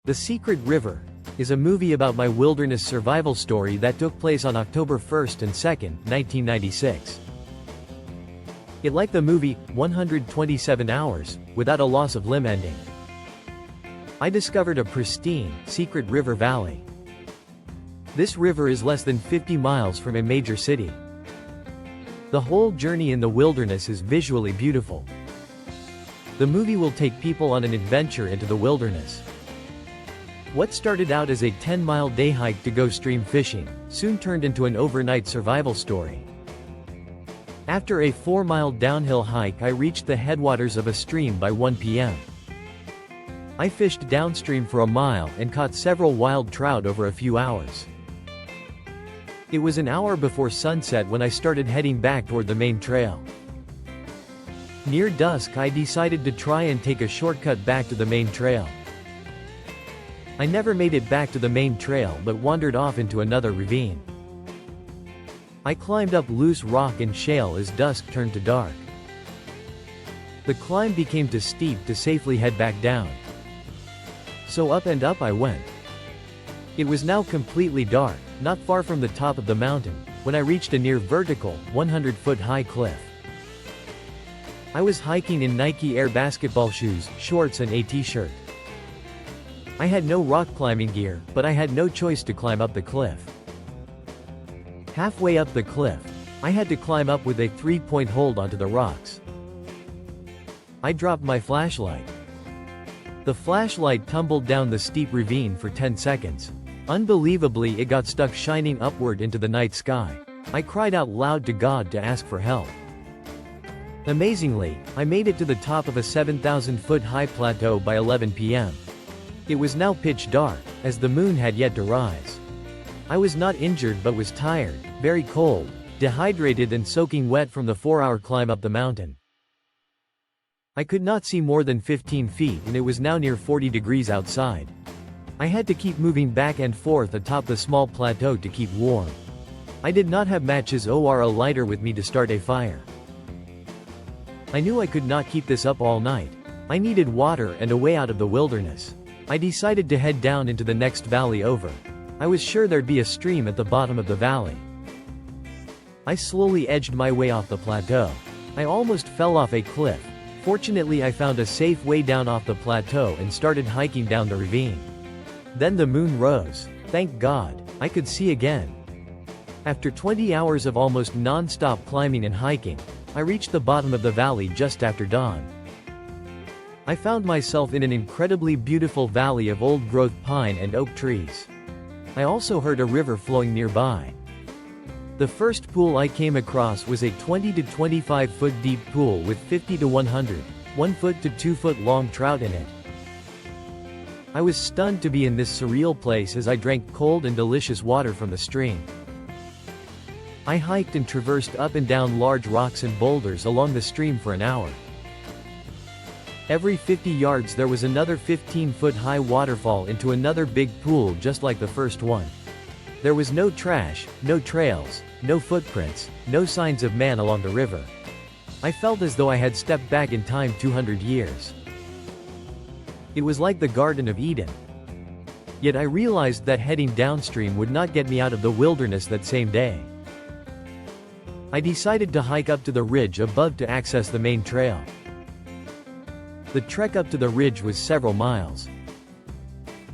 The Secret River is a movie about my wilderness survival story that took place on October 1st and 2nd, 1996. It like the movie, 127 hours, without a loss of limb ending. I discovered a pristine, secret river valley. This river is less than 50 miles from a major city. The whole journey in the wilderness is visually beautiful. The movie will take people on an adventure into the wilderness. What started out as a 10-mile day hike to go stream fishing, soon turned into an overnight survival story. After a 4-mile downhill hike, I reached the headwaters of a stream by 1 p.m. I fished downstream for a mile and caught several wild trout over a few hours. It was an hour before sunset when I started heading back toward the main trail. Near dusk, I decided to try and take a shortcut back to the main trail. I never made it back to the main trail but wandered off into another ravine. I climbed up loose rock and shale as dusk turned to dark. The climb became too steep to safely head back down. So up and up I went. It was now completely dark, not far from the top of the mountain, when I reached a near vertical, 100-foot high cliff. I was hiking in Nike Air basketball shoes, shorts and a t-shirt. I had no rock climbing gear, but I had no choice to climb up the cliff. Halfway up the cliff, I had to climb up with a 3-point hold onto the rocks. I dropped my flashlight. The flashlight tumbled down the steep ravine for 10 seconds. Unbelievably, it got stuck shining upward into the night sky. I cried out loud to God to ask for help. Amazingly, I made it to the top of a 7,000-foot high plateau by 11 p.m. It was now pitch dark, as the moon had yet to rise. I was not injured but was tired, very cold, dehydrated and soaking wet from the 4-hour climb up the mountain. I could not see more than 15 feet and it was now near 40 degrees outside. I had to keep moving back and forth atop the small plateau to keep warm. I did not have matches or a lighter with me to start a fire. I knew I could not keep this up all night. I needed water and a way out of the wilderness. I decided to head down into the next valley over. I was sure there'd be a stream at the bottom of the valley. I slowly edged my way off the plateau. I almost fell off a cliff. Fortunately, I found a safe way down off the plateau and started hiking down the ravine. Then the moon rose. Thank God, I could see again. After 20 hours of almost non-stop climbing and hiking, I reached the bottom of the valley just after dawn. I found myself in an incredibly beautiful valley of old-growth pine and oak trees. I also heard a river flowing nearby. The first pool I came across was a 20 to 25 foot deep pool with 50 to 100, 1 foot to 2 foot long trout in it. I was stunned to be in this surreal place as I drank cold and delicious water from the stream. I hiked and traversed up and down large rocks and boulders along the stream for an hour. Every 50 yards there was another 15-foot high waterfall into another big pool just like the first one. There was no trash, no trails, no footprints, no signs of man along the river. I felt as though I had stepped back in time 200 years. It was like the Garden of Eden. Yet I realized that heading downstream would not get me out of the wilderness that same day. I decided to hike up to the ridge above to access the main trail. The trek up to the ridge was several miles.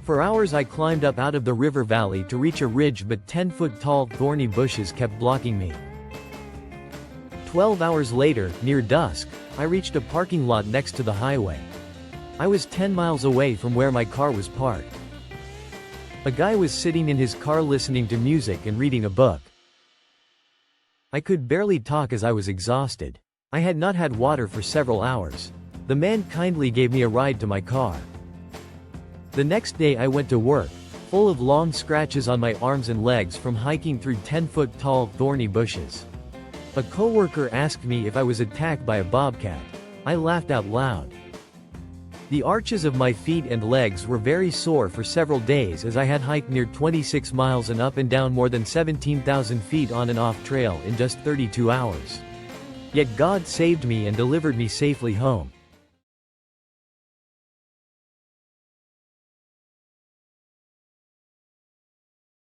For hours I climbed up out of the river valley to reach a ridge, but 10-foot-tall thorny bushes kept blocking me. 12 hours later, near dusk, I reached a parking lot next to the highway. I was 10 miles away from where my car was parked. A guy was sitting in his car listening to music and reading a book. I could barely talk as I was exhausted. I had not had water for several hours. The man kindly gave me a ride to my car. The next day I went to work, full of long scratches on my arms and legs from hiking through 10-foot-tall thorny bushes. A coworker asked me if I was attacked by a bobcat. I laughed out loud. The arches of my feet and legs were very sore for several days as I had hiked near 26 miles and up and down more than 17,000 feet on and off trail in just 32 hours. Yet God saved me and delivered me safely home.